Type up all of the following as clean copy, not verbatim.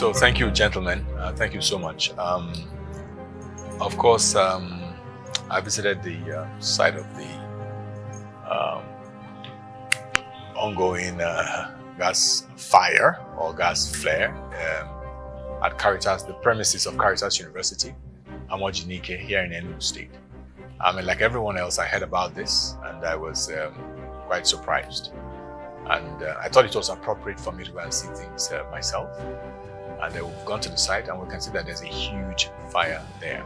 So thank you, gentlemen. Thank you so much. Of course, I visited the site of the ongoing gas fire or gas flare at Caritas, the premises of Caritas University, Nweke, here in Enugu State. Like everyone else, I heard about this and I was quite surprised. And I thought it was appropriate for me to go and see things myself. And we've gone to the site and we can see that there's a huge fire there.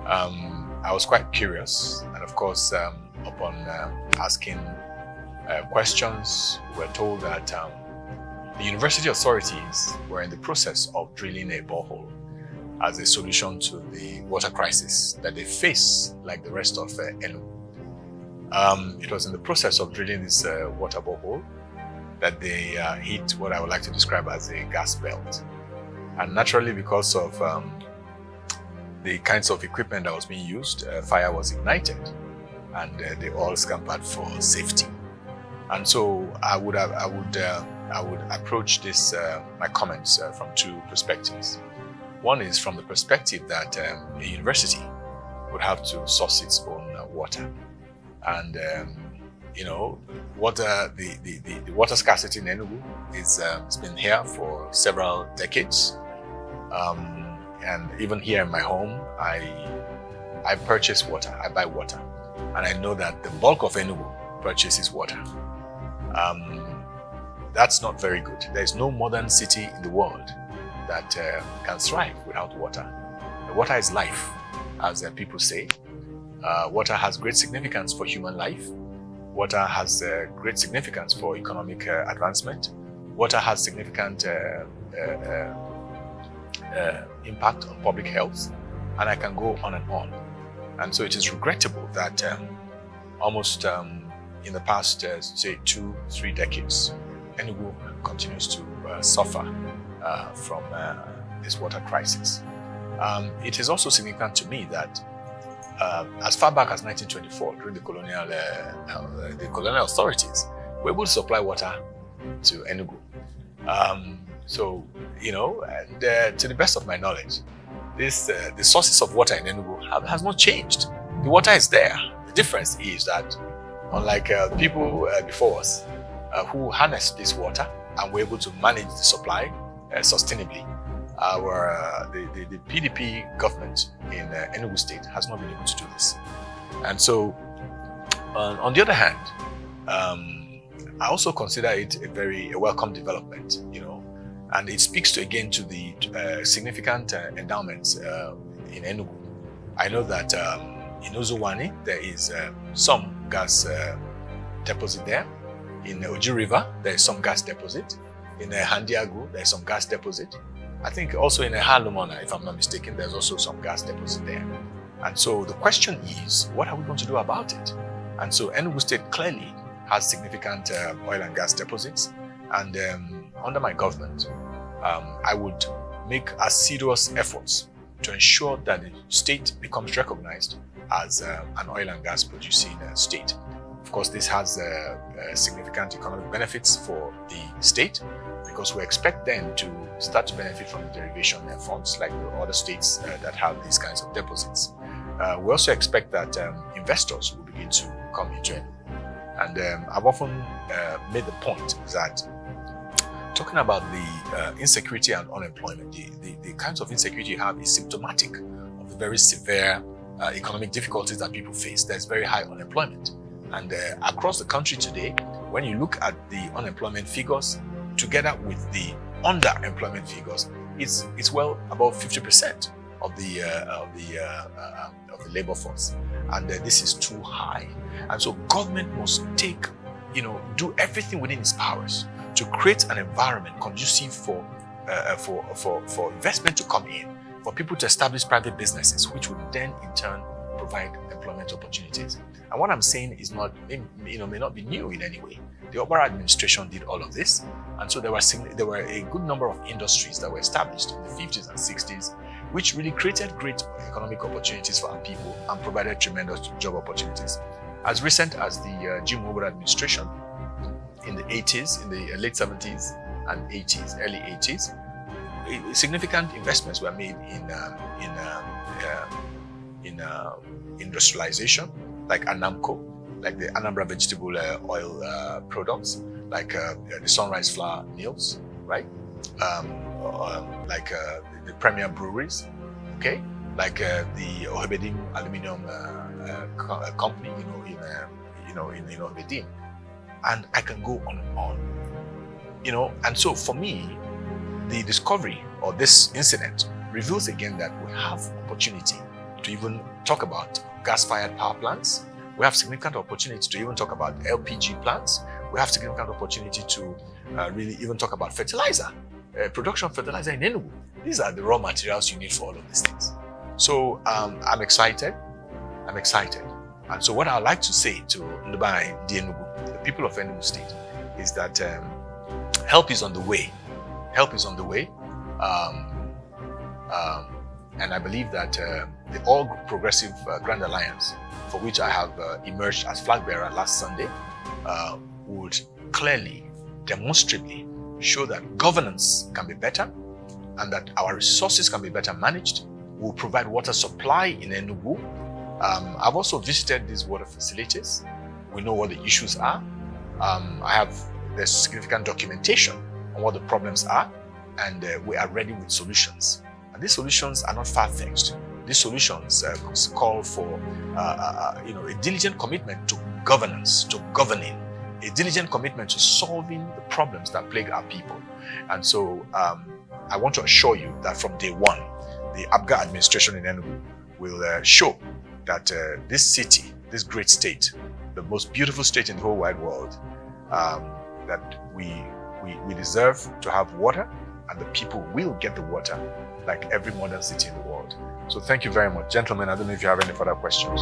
I was quite curious, and of course, upon asking questions, we were told that the university authorities were in the process of drilling a borehole as a solution to the water crisis that they face like the rest of Enugu. It was in the process of drilling this water borehole that they hit what I would like to describe as a gas belt. And naturally, because of the kinds of equipment that was being used, fire was ignited and they all scampered for safety. And so I would approach this my comments from two perspectives. One is from the perspective that a university would have to source its own water, and water. The water scarcity in Enugu it's been here for several decades, and even here in my home, I purchase water. I buy water, and I know that the bulk of Enugu purchases water. That's not very good. There is no modern city in the world that can thrive without water. Water is life, as people say. Water has great significance for human life. Water has great significance for economic advancement. Water has significant impact on public health, and I can go on and on. And so it is regrettable that almost in the past, say 2-3 decades, Enugu continues to suffer from this water crisis. It is also significant to me that as far back as 1924, during the colonial authorities, were able to supply water to Enugu. And to the best of my knowledge, the sources of water in Enugu has not changed. The water is there. The difference is that, unlike people before us who harnessed this water and were able to manage the supply sustainably, the PDP government in Enugu State has not been able to do this. And so, on the other hand, I also consider it a welcome development, and it speaks again to the significant endowments in Enugu. I know that in Ozuwani, there is some gas deposit there. In Oji River, there is some gas deposit. In Handiagu, there is some gas deposit. I think also in Halumona, if I'm not mistaken, there's also some gas deposit there. And so the question is, what are we going to do about it? And so Enugu State clearly has significant oil and gas deposits. And under my government, I would make assiduous efforts to ensure that the state becomes recognized as an oil and gas producing state. Of course, this has significant economic benefits for the state, because we expect them to start to benefit from the derivation funds like the other states that have these kinds of deposits. We also expect that investors will begin to come into it. And I've often made the point that talking about the insecurity and unemployment, the kinds of insecurity you have is symptomatic of the very severe economic difficulties that people face. There's very high unemployment. And across the country today, when you look at the unemployment figures together with the underemployment figures, it's well above 50% of the labor force, and this is too high. And so government must do everything within its powers to create an environment conducive for investment to come in, for people to establish private businesses, which would then in turn provide employment opportunities. And what I'm saying is may not be new in any way. The Obara administration did all of this, and so there were a good number of industries that were established in the 50s and 60s, which really created great economic opportunities for our people and provided tremendous job opportunities. As recent as the Jim Obara administration in the 80s, in the late 70s and 80s, early 80s, significant investments were made in industrialization, like Anamco, like the Anambra vegetable oil products, like the Sunrise Flour mills, right? Like the premier breweries, okay? Like the Ohebedim Aluminium company, in Ohebedim, and I can go on and on, And so for me, the discovery or this incident reveals again that we have opportunity to even talk about gas-fired power plants. We have significant opportunity to even talk about LPG plants. We have significant opportunity to really even talk about fertilizer, production of fertilizer in Enugu. These are the raw materials you need for all of these things. So I'm excited. And so what I'd like to say to Ndubai, the Enugu, the people of Enugu State, is that help is on the way. Help is on the way. And I believe that the All Progressive Grand Alliance, for which I have emerged as flag bearer last Sunday, would clearly, demonstrably show that governance can be better and that our resources can be better managed. We'll provide water supply in Enugu. I've also visited these water facilities. We know what the issues are. There's significant documentation on what the problems are, and we are ready with solutions. And these solutions are not far-fetched. These solutions call for a diligent commitment to governance, to governing, a diligent commitment to solving the problems that plague our people. And so I want to assure you that from day one, the ABGA administration in Enugu will show that this city, this great state, the most beautiful state in the whole wide world, that we deserve to have water, and the people will get the water like every modern city in the world. So thank you very much. Gentlemen, I don't know if you have any further questions.